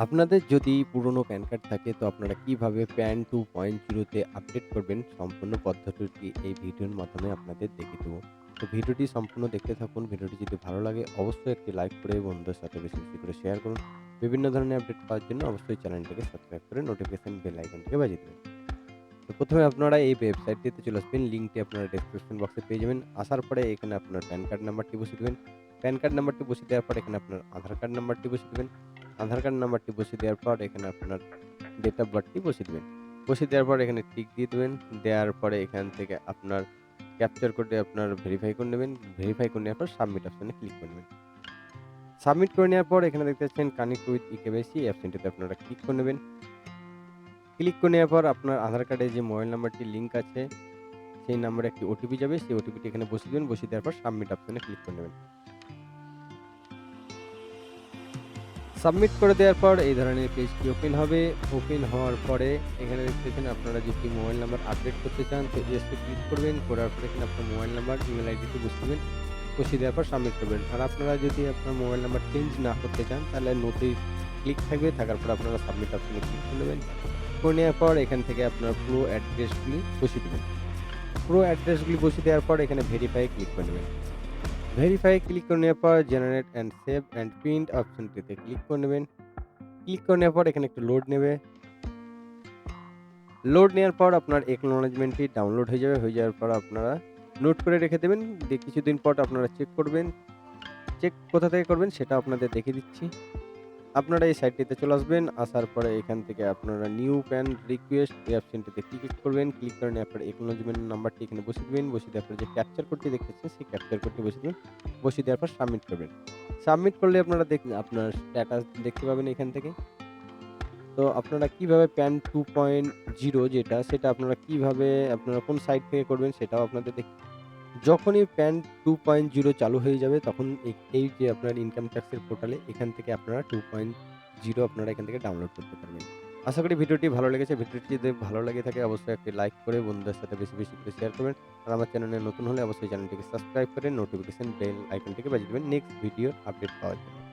আপনাদের যদি পুরনো প্যান কার্ড থাকে তো আপনারা কিভাবে প্যান 2.0 তে আপডেট করবেন সম্পূর্ণ পদ্ধতিটি এই ভিডিওর মাধ্যমে আপনাদের দেখিয়ে দেবো। তো ভিডিওটি সম্পূর্ণ দেখতে থাকুন। ভিডিওটি যদি ভালো লাগে অবশ্যই একটি লাইক করে বন্ধুদের সাথে বেশি, বেশি করে শেয়ার করুন। বিভিন্ন ধরনের আপডেট পাওয়ার জন্য অবশ্যই চ্যানেলটিকে সাবস্ক্রাইব করে নোটিফিকেশন বেল আইকনটিকে বাজিয়ে দেবেন। তো ১ম এ আপনারা এই ওয়েবসাইটটিতে চলে আসবেন। লিঙ্কটি আপনারা ডেসক্রিপশন বক্সে পেয়ে যাবেন। আসার পরে এখানে আপনার প্যান কার্ড নাম্বারটি বসিয়ে দিবেন। প্যান কার্ড নাম্বারটি বসিয়ে দেওয়ার পর এখানে আপনার আধার কার্ড নাম্বারটি বসিয়ে দিবেন। আধার কার্ড নাম্বারটি বসিয়ে দেওয়ার পর এখানে আপনার ডেট অফ বার্থটি বসিয়ে দিবেন। বসিয়ে দেওয়ার পর এখানে টিক দিয়ে দিবেন। দেওয়ার পরে এখান থেকে আপনার ক্যাপচার কোডে আপনার ভেরিফাই করে নেবেন। ভেরিফাই করে নেওয়ার পর সাবমিট অপশনে ক্লিক করে নেবেন। সাবমিট করে নেওয়ার পর এখানে দেখতে পাচ্ছেন কানেক্ট উইথ ইকেওয়াইসি এই অপশনটিতে আপনারা ক্লিক করে নেবেন। ক্লিক করে নেওয়ার পর আপনার আধার কার্ডে যে মোবাইল নাম্বারটি লিঙ্ক আছে সেই নাম্বারে একটি ওটিপি যাবে। সেই ওটিপিটি এখানে বসিয়ে দিবেন। বসিয়ে দেওয়ার পর সাবমিট অপশনে ক্লিক করে নেবেন। সাবমিট করে দেওয়ার পর এই ধরনের পেজটি ওপেন হবে। ওপেন হওয়ার পরে এখানে দেখতেছেন আপনারা যদি মোবাইল নাম্বার আপডেট করতে চান তো ইয়েস এ ক্লিক করবেন। করার পরে এখানে আপনার মোবাইল নাম্বার, ইমেইল আইডিটি বসিয়ে দিবেন। বসিয়ে দেওয়ার পর সাবমিট করবেন। আর আপনারা যদি আপনার মোবাইল নাম্বার চেঞ্জ না করতে চান তাহলে নোতে ক্লিক থাকবে। থাকার পর আপনারা সাবমিট অপশনে ক্লিক করে নেবেন। করে নেওয়ার পর এখান থেকে আপনার পুরো অ্যাড্রেসগুলি বসিয়ে দিবেন। পুরো অ্যাড্রেসগুলি বসিয়ে দেওয়ার পর এখানে ভেরিফাই ক্লিক করে নেবেন। ভেরিফাই ক্লিক করে নেওয়ার পর generate and save and print অপশনটিতে ক্লিক করে নেবেন। ক্লিক করে নেওয়ার পর এখানে একটু লোড নেবে। লোড নেওয়ার পর আপনার একনলেজমেন্টটি ডাউনলোড হয়ে যাবে। হয়ে যাওয়ার পর আপনারা নোট করে রেখে দেবেন। কিছুদিন পর আপনারা চেক করবেন। চেক কোথা থেকে করবেন সেটা আপনাদের দেখিয়ে দিচ্ছি। আপনারা এই সাইটটিতে চলে আসবেন। আসার পরে এখান থেকে আপনারা নিউ প্যান রিকোয়েস্ট এই অপশনটিতে ক্লিক করবেন। ক্লিক করে নেওয়ার পরে একনলেজমেন্ট নাম্বারটি এখানে বসিয়ে দিবেন। বসিয়ে দেওয়ার পরে যে ক্যাপচার কোডটি দেখতেছেন সেই ক্যাপচার কোডটি বসিয়ে দিবেন। বসিয়ে দেওয়ার পর সাবমিট করবেন। সাবমিট করলে আপনারা আপনার স্ট্যাটাস দেখতে পাবেন এখান থেকে। তো আপনারা কিভাবে প্যান 2.0 যেটা সেটা আপনারা কিভাবে আপনারা কোন সাইট থেকে করবেন সেটাও আপনাদের যখনই প্যান 2.0 চালু হয়ে যাবে তখন এই যে আপনার ইনকাম ট্যাক্সের পোর্টালে এখান থেকে আপনারা 2.0 আপনারা এখান থেকে ডাউনলোড করতে পারবেন। আশা করি ভিডিওটি ভালো লেগেছে। ভিডিওটি যদি ভালো লেগে থাকে অবশ্যই একটি লাইক করে বন্ধুদের সাথে বেশি, বেশি করে শেয়ার করবেন। আর আমার চ্যানেলে নতুন হলে অবশ্যই চ্যানেলটিকে সাবস্ক্রাইব করে নোটিফিকেশন বেল আইকনটিকে বাজিয়ে দিবেন নেক্সট ভিডিওর আপডেট পাওয়ার জন্য।